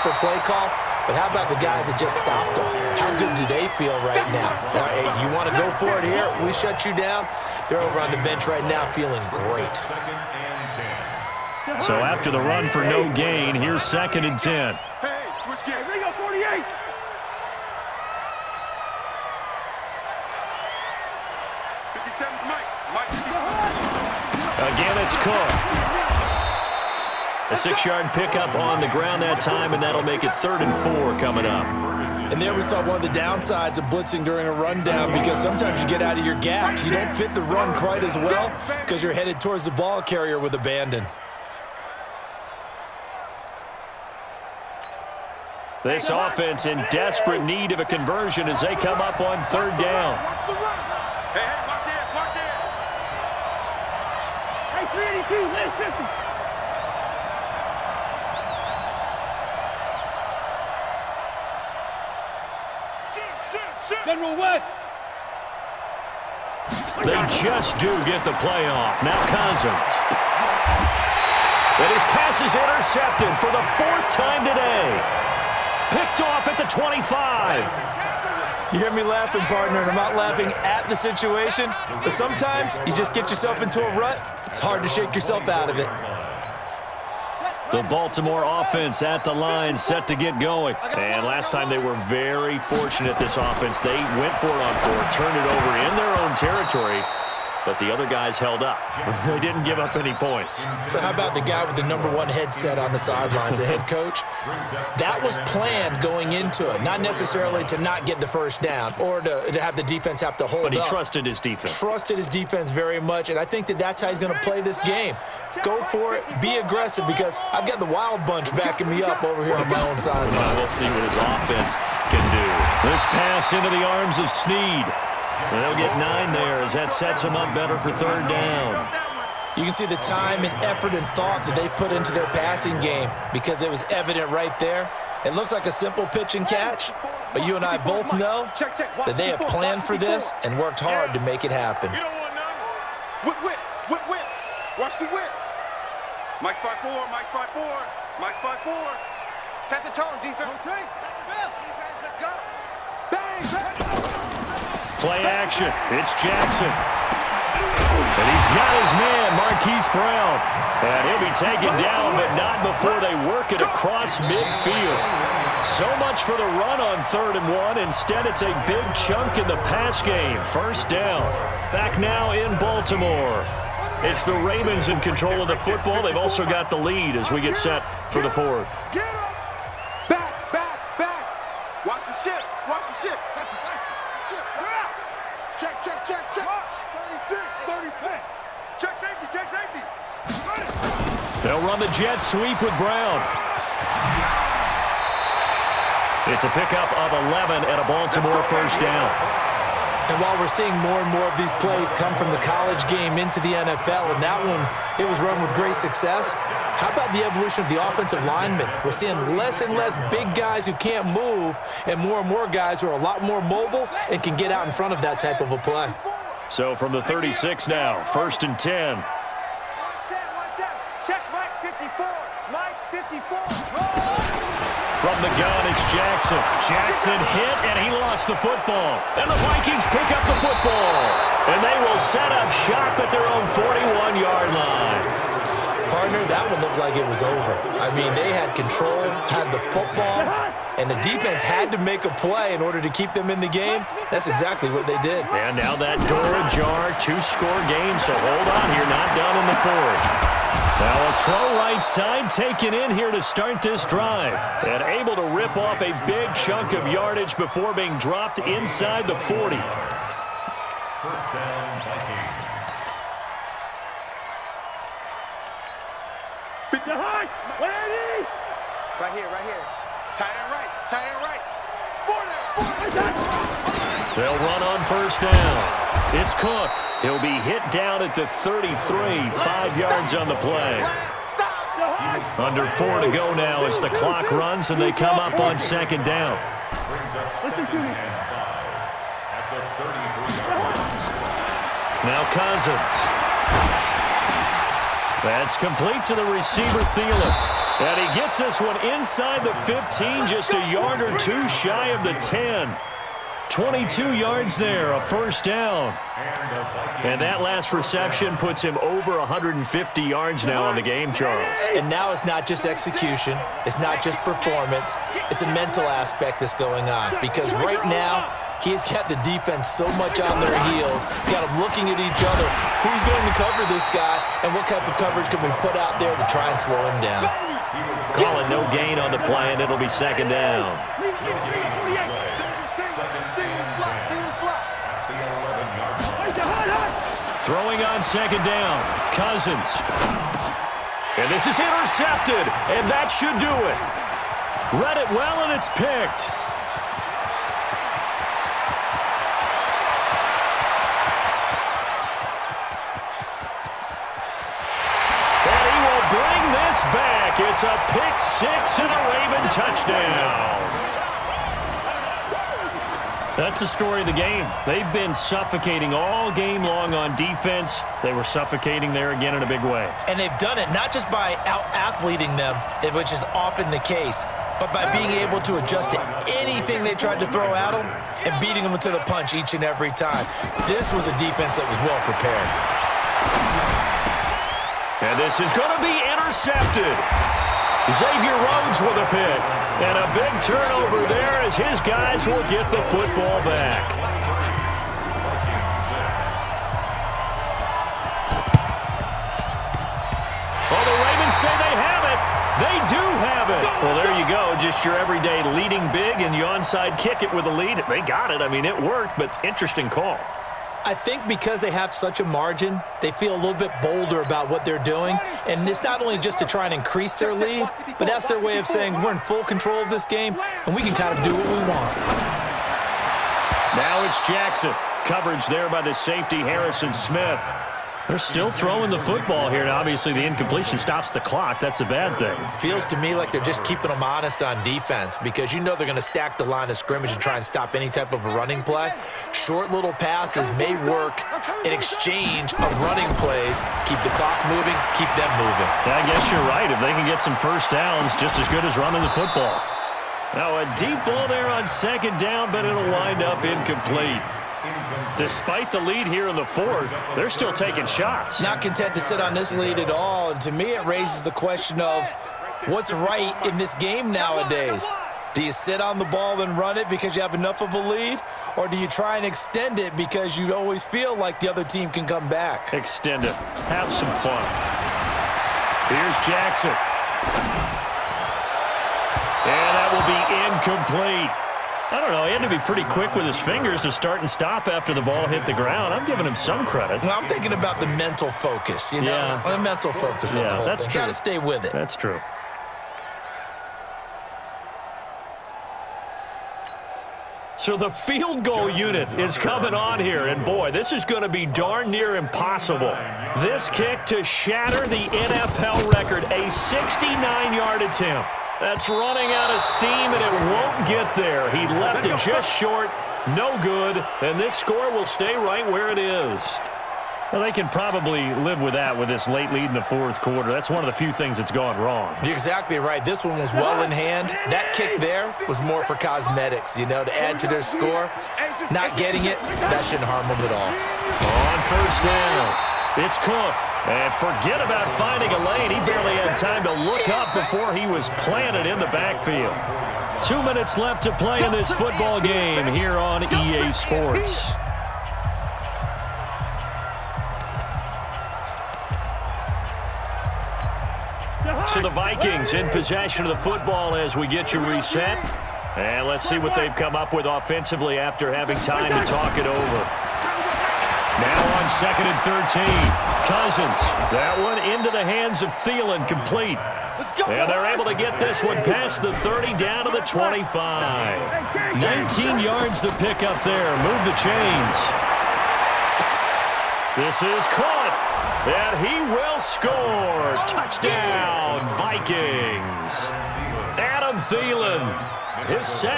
proper play call, but how about the guys that just stopped them? How good do they feel right now? Hey, you want to go for it here? We shut you down. They're over on the bench right now feeling great. So after the run for no gain, here's 2nd and 10. Hey, switch gears. Here we go, 48. Again, it's Cook. A 6-yard pickup on the ground that time, and that'll make it 3rd and 4 coming up. And there we saw one of the downsides of blitzing during a rundown, because sometimes you get out of your gaps. You don't fit the run quite as well because you're headed towards the ball carrier with abandon. This offense in desperate need of a conversion as they come up on 3rd down. Hey, watch it, watch it. Hey, 382, left 50. General West. They just do get the play off. Now Cousins. And his pass is intercepted for the 4th time today. Picked off at the 25. You hear me laughing, partner, and I'm not laughing at the situation, but sometimes you just get yourself into a rut. It's hard to shake yourself out of it. The Baltimore offense at the line, set to get going. And last time they were very fortunate, this offense. They went for it on 4th, turned it over in their own territory, but the other guys held up. They didn't give up any points. So how about the guy with the #1 headset on the sidelines, the head coach? That was planned going into it, not necessarily to not get the first down or to have the defense have to hold up. But he trusted his defense. Trusted his defense very much, and I think that's how he's going to play this game. Go for it, be aggressive, because I've got the wild bunch backing me up over here on my own sideline. Well, we'll see what his offense can do. This pass into the arms of Snead. They'll get 9 there as that sets them up better for 3rd down. You can see the time and effort and thought that they put into their passing game, because it was evident right there. It looks like a simple pitch and catch, but you and I both know that they have planned for this and worked hard to make it happen. You don't want none. Whip. Watch the whip. Mike spot 4, Mike spot 4, Mike spot 4. Set the tone, defense. Set the bell, defense, let's go. Bang. Play action. It's Jackson. And he's got his man, Marquise Brown. And he'll be taken down, but not before they work it across midfield. So much for the run on 3rd and 1. Instead, it's a big chunk in the pass game. 1st down. Back now in Baltimore. It's the Ravens in control of the football. They've also got the lead as we get set for the 4th. Get up. Back. Watch the shift. Check. 36. Check safety. They'll run the jet sweep with Brown. It's a pickup of 11 and a Baltimore 1st down. And while we're seeing more and more of these plays come from the college game into the NFL, and that one, it was run with great success, how about the evolution of the offensive linemen? We're seeing less and less big guys who can't move and more guys who are a lot more mobile and can get out in front of that type of a play. So from the 36 now, 1st and 10. Check Mike 54. Mike 54. From the gun, it's Jackson. Jackson hit, and he lost the football. And the Vikings pick up the football. And they will set up shop at their own 41-yard line. Partner, that one looked like it was over. I mean, they had control, had the football, and the defense had to make a play in order to keep them in the game. That's exactly what they did. And now that door ajar, 2-score game, so hold on here, not done in the 4th. Now a throw right side taken in here to start this drive. And able to rip off a big chunk of yardage before being dropped inside the 40. 1st down, Vikings. Right here. Tight end right. Border. They'll run on 1st down. It's Cook. He'll be hit down at the 33, 5 yards on the play. Under 4 to go now as the clock runs and they come up on 2nd down. Brings up 2nd and 5 at the 33-yard line. Now Cousins. That's complete to the receiver, Thielen. And he gets this one inside the 15, just a yard or two shy of the 10. 22 yards there, a first down. And that last reception puts him over 150 yards now in the game, Charles. And now it's not just execution. It's not just performance. It's a mental aspect that's going on. Because right now, he's got the defense so much on their heels, got them looking at each other. Who's going to cover this guy, and what type of coverage can we put out there to try and slow him down? Calling no gain on the play, and it'll be second down. Throwing on second down, Cousins. And this is intercepted, and that should do it. Read it well, and it's picked. And he will bring this back. It's a pick six and a Raven touchdown. That's the story of the game. They've been suffocating all game long on defense. They were suffocating there again in a big way. And they've done it not just by out-athleting them, which is often the case, but by being able to adjust to anything they tried to throw at them and beating them to the punch each and every time. This was a defense that was well prepared. And this is going to be intercepted. Xavier Rhodes with a pick. And a big turnover there as his guys will get the football back. Well, the Ravens say they have it. They do have it. Well, there you go. Just your everyday leading big, and you onside kick it with a lead. They got it. I mean, it worked, but interesting call. I think because they have such a margin, they feel a little bit bolder about what they're doing. And it's not only just to try and increase their lead, but that's their way of saying we're in full control of this game, and we can kind of do what we want. Now it's Jackson. Coverage there by the safety, Harrison Smith. They're still throwing the football here. Now, obviously, the incompletion stops the clock. That's a bad thing. Feels to me like they're just keeping them honest on defense because you know they're going to stack the line of scrimmage and try and stop any type of a running play. Short little passes may work in exchange of running plays. Keep the clock moving, keep them moving. I guess you're right. If they can get some first downs, just as good as running the football. Now, a deep ball there on second down, but it'll wind up incomplete. Despite the lead here in the fourth, they're still taking shots. Not content to sit on this lead at all. And to me, it raises the question of what's right in this game nowadays. Do you sit on the ball and run it because you have enough of a lead? Or do you try and extend it because you always feel like the other team can come back? Extend it. Have some fun. Here's Jackson. And that will be incomplete. I don't know. He had to be pretty quick with his fingers to start and stop after the ball hit the ground. I'm giving him some credit. Well, I'm thinking about the mental focus, you know? Yeah. The mental focus. Yeah, that's true. Got to stay with it. That's true. So the field goal unit is coming on here, and boy, this is going to be darn near impossible. This kick to shatter the NFL record, a 69-yard attempt. That's running out of steam, and it won't get there. He left it just short, no good, and this score will stay right where it is. Well, they can probably live with that with this late lead in the fourth quarter. That's one of the few things that's gone wrong. You're exactly right. This one was well in hand. That kick there was more for cosmetics, you know, to add to their score. Not getting it, that shouldn't harm them at all. On first down, it's Cook. And forget about finding a lane. He barely had time to look up before he was planted in the backfield. 2 minutes left to play in this football game here on EA Sports. So the Vikings in possession of the football as we get you reset. And let's see what they've come up with offensively after having time to talk it over. Now on 2nd and 13. Cousins. That one into the hands of Thielen, complete. And they're able to get this one past the 30 down to the 25. 19 yards the pickup there. Move the chains. This is caught. And he will score. Touchdown, Vikings. Adam Thielen. His second.